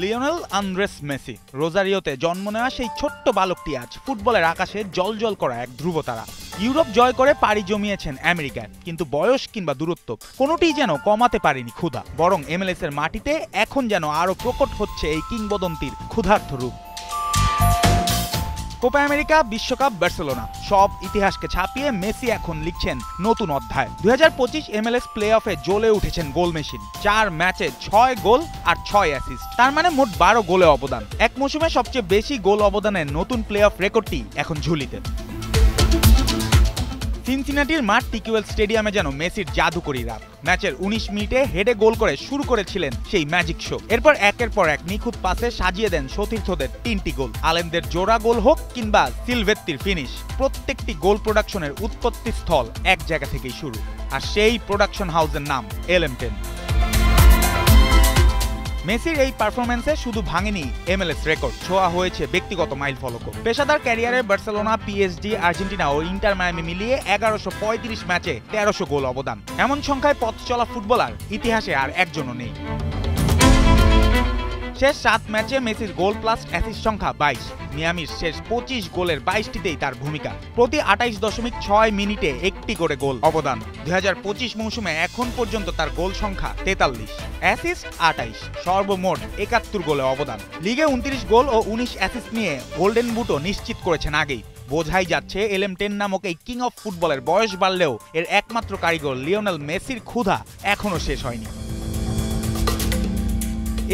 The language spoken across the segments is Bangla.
লিওনেল আন্দ্রেস মেসি রোজারিওতে জন্ম নেওয়া সেই ছোট্ট বালকটি আজ ফুটবলের আকাশে জ্বলজ্বল করা এক ধ্রুবতারা। ইউরোপ জয় করে পাড়ি জমিয়েছেন আমেরিকায়, কিন্তু বয়স কিংবা দূরত্ব কোনোটিই যেন কমাতে পারেনি ক্ষুধা। বরং MLS এর মাটিতে এখন যেন আরও প্রকট হচ্ছে এই কিংবদন্তির ক্ষুধার্ত রূপ। কোপা আমেরিকা, বিশ্বকাপ, বার্সেলোনা সব ইতিহাসকে ছাপিয়ে মেসি এখন লিখছেন নতুন অধ্যায়। 2025 MLS প্লে অফে জ্বলে উঠেছেন গোল মেশিন। 4 ম্যাচে 6 গোল আর 6 অ্যাসিস্ট, তার মানে মোট 12 গোলে অবদান। এক মৌসুমে সবচেয়ে বেশি গোল অবদানের নতুন প্লে অফ রেকর্ডটি এখন ঝুলিতে। সিনসিনাটির মাঠ টিকিউয়েল স্টেডিয়ামে যেন মেসির জাদুকরি রাত। ম্যাচের 19 মিনিটে হেডে গোল করে শুরু করেছিলেন সেই ম্যাজিক শো। এরপর একের পর এক নিখুঁত পাসে সাজিয়ে দেন সতীর্থদের 3টি গোল। আলেমদের জোড়া গোল হোক কিংবা সিলভেত্তির ফিনিশ, প্রত্যেকটি গোল প্রোডাকশনের উৎপত্তি স্থল এক জায়গা থেকেই শুরু। আর সেই প্রোডাকশন হাউসের নাম LM10। মেসির এই পারফরম্যান্সে শুধু ভাঙেনি MLS রেকর্ড, ছোঁয়া হয়েছে ব্যক্তিগত মাইল ফলকও। পেশাদার ক্যারিয়ারে বার্সেলোনা, PSG, আর্জেন্টিনা ও ইন্টার মায়ামি মিলিয়ে 1135 ম্যাচে 1300 গোল অবদান। এমন সংখ্যায় পথ চলা ফুটবলার ইতিহাসে আর একজনও নেই। শেষ 7 ম্যাচে মেসির গোল প্লাস অ্যাসিস্ট সংখ্যা 22। মিয়ামির শেষ 25 গোলের 22টিতেই তার ভূমিকা। প্রতি 28.6 মিনিটে একটি করে গোল অবদান। 2025 মৌসুমে এখন পর্যন্ত তার গোল সংখ্যা 43, অ্যাসিস্ট 28, সর্বমোট 71 গোলে অবদান। লিগে 29 গোল ও 19 অ্যাসিস্ট নিয়ে গোল্ডেন বুটও নিশ্চিত করেছেন আগেই। বোঝাই যাচ্ছে LM10 নামক এই কিং অফ ফুটবলের বয়স বাড়লেও এর একমাত্র কারিগর লিওনেল মেসির ক্ষুধা এখনো শেষ হয়নি।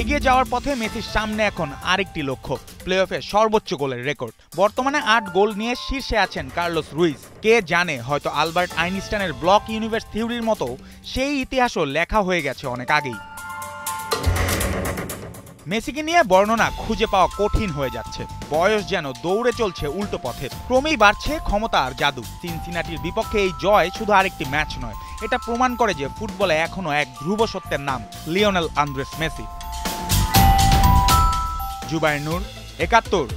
এগিয়ে যাওয়ার পথে মেসির সামনে এখন আরেকটি লক্ষ্য, প্লে অফে সর্বোচ্চ গোলের রেকর্ড। বর্তমানে 8 গোল নিয়ে শীর্ষে আছেন কার্লোস রুইজ। কে জানে, হয়তো আলবার্ট আইনস্টাইনের ব্লক ইউনিভার্স থিওরির মতো সেই ইতিহাসও লেখা হয়ে গেছে অনেক আগেই। মেসিকে নিয়ে বর্ণনা খুঁজে পাওয়া কঠিন হয়ে যাচ্ছে। বয়স যেন দৌড়ে চলছে উল্টো পথে। ক্রমেই বাড়ছে ক্ষমতা আর জাদু। সিনসিনাটির বিপক্ষে এই জয় শুধু আরেকটি ম্যাচ নয়, এটা প্রমাণ করে যে ফুটবলে এখনো এক ধ্রুব সত্যের নাম লিওনেল আন্দ্রেস মেসি। জুবায়ের নূর, 71।